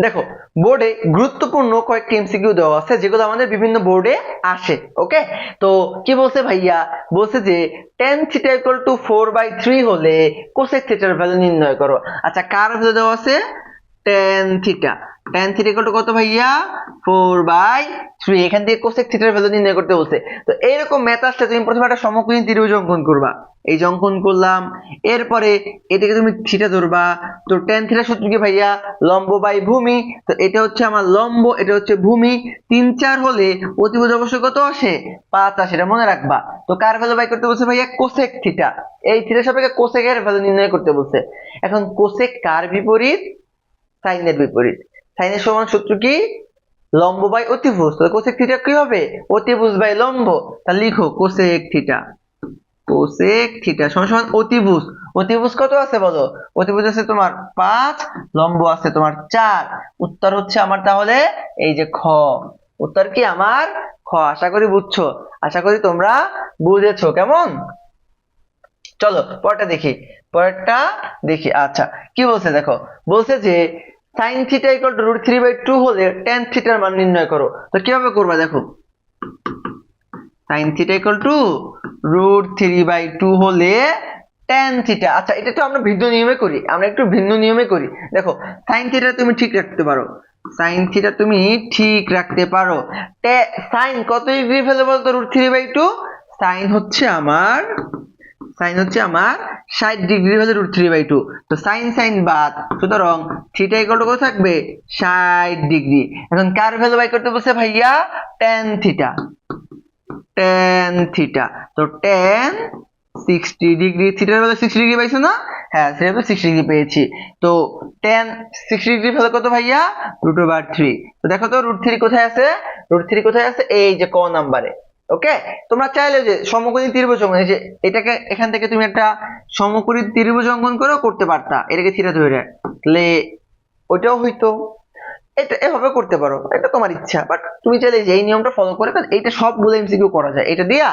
দেখো বোর্ডে গুরুত্বপূর্ণ কয়েকটি এমসিকিউ দেওয়া আছে যেগুলো আমাদের বিভিন্ন বোর্ডে আসে। ওকে, তো কি বলছে ভাইয়া, বলছে যে tan থিটা ইকুয়াল টু 4/3 হলে কোসেক থিটার ভ্যালু নির্ণয় করো। আচ্ছা, কার ভ্যালু দেওয়া আছে? tan থিটা ইকুয়াল টু কত ভাইয়া? 4/3। এখান থেকে কোসেক থিটার ভ্যালু নির্ণয় করতে বলছে। তো এইরকম ম্যাথ আসলে তুমি প্রথমে একটা সমকোণী ত্রিভুজ অঙ্কন করবা। এই যে অঙ্কন করলাম, এরপরে এটাকে তুমি থিটা ধরবা। তো tan থিটা সূত্র কি ভাইয়া? লম্ব বাই ভূমি। তো এটা হচ্ছে আমার লম্ব, এটা হচ্ছে ভূমি। 3 4 হলে অতিভুজ অবশ্যই কত আসে? 5 আসে, এটা মনে রাখবা। তো কার ভ্যালু বাই করতে বলছে ভাইয়া? Cosec theta. এই থিটার সাপেক্ষে কোসেকের ভ্যালু নির্ণয় করতে বলছে। এখন কোসেক কার বিপরীত? সাইনের বিপরীত। সাইনের সমান সূত্র কি? লম্ব বাই অতিভুজ। তো কোসেক থিটা কি হবে? অতিভুজ বাই লম্ব। তাহলে লিখো কোসেক থিটা সমান সমান অতিভুজ। অতিভুজ কত আছে বলো? অতিভুজ আছে তোমার 5, লম্ব আছে তোমার 4। উত্তর হচ্ছে আমার তাহলে এই যে খ। উত্তর কি আমার? খ। আশা করি বুঝছো, আশা করি তোমরা বুঝেছো। কেমন? চলো পরেরটা দেখি। আচ্ছা, কি বলছে দেখো, বলছে যে sin থিটা ইকুয়াল টু √3/2 হলে tan থিটার মান নির্ণয় করো। তো কিভাবে করবা দেখো, sin থিটা ইকুয়াল টু √3/2 হলে tan থিটা। আচ্ছা, এটা তো আমরা ভিন্ন নিয়মে করি, আমরা একটু ভিন্ন নিয়মে করি। দেখো sin থিটা তুমি ঠিক রাখতে পারো, sin থিটা তুমি ঠিক রাখতে পারো। sin কত ডিগ্রি ফেলে বলতো √3/2? sin হচ্ছে আমার 60 ডিগ্রি হলে √3/2। তো sin বাদ, সুতরাং থিটা ইকুয়াল টু কত থাকবে? 60 ডিগ্রি। এখন কার ভ্যালু বাই করতে বলছে ভাইয়া? tan theta. তো tan 60 ডিগ্রি, থিটার ভ্যালু 60 ডিগ্রি পাইছো না? হ্যাঁ, থিটার ভ্যালু 60 ডিগ্রি পেয়েছি। তো tan 60 ডিগ্রি ভ্যালু কত ভাইয়া? √3। তো দেখো তো √3 কোথায় আছে? √3 কোথায় আছে? এই যে ক নাম্বারে। ওকে, তোমরা চাইলে যে সমকোণী ত্রিভুজ অঙ্কন, এই যে এটাকে এখান থেকে তুমি একটা সমকোণী ত্রিভুজ অঙ্কন করেও করতে পারতা, এটাকে থিটা ধরে, তাহলে ওইটাও হইতো। এটা এভাবে করতে পারো, এটা তোমার ইচ্ছা। বাট তুমি চাইলে যে এই নিয়মটা ফলো করে, এইটা সবগুলো এমসিকিউ করা যায়, এটা দিয়া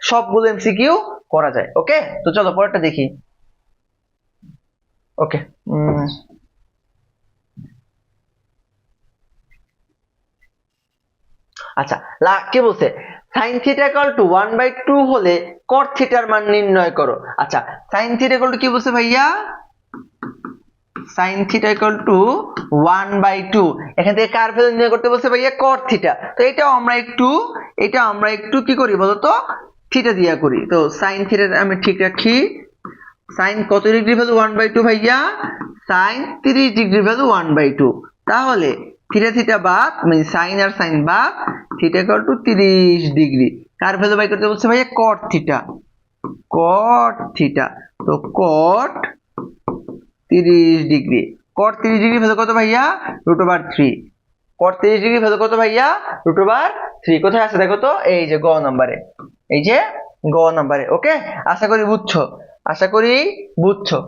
সবগুলো এমসিকিউ করা যায়। ওকে, তো চলো পরেরটা দেখি। ওকে, আচ্ছা, কি বলছে? sin থিটা ইকুয়াল টু 1/2 হলে cot থিটার মান নির্ণয় করো। আচ্ছা, sin থিটা ইকুয়াল টু কি বলছে ভাইয়া? sin theta equal two 1/2। এখান থেকে কার ভ্যালু নির্ণয় করতে বলছে ভাইয়া? cot theta. তো এটাও আমরা একটু কি করি বলতো? থিটা দিয়া করি। তো sin থিটা আমি ঠিক রাখি। sin কত ডিগ্রি ভ্যালু 1/2 ভাইয়া? sin 30 degree value 1/2। তাহলে থিটা থিটা বাদ, মানে sin আর sin বাদ, থিটা ইকুয়াল টু 30 ডিগ্রি। কার ভ্যালু বাই করতে বলছে ভাইয়া? cot theta. তো cot 30 degree. cot 30 degree value কত ভাইয়া? √3। cot 30 ডিগ্রি ভ্যালু কত ভাইয়া? √3। কোথায় আছে দেখো তো? এই যে গ নাম্বারে, ওকে, আশা করি বুঝছো।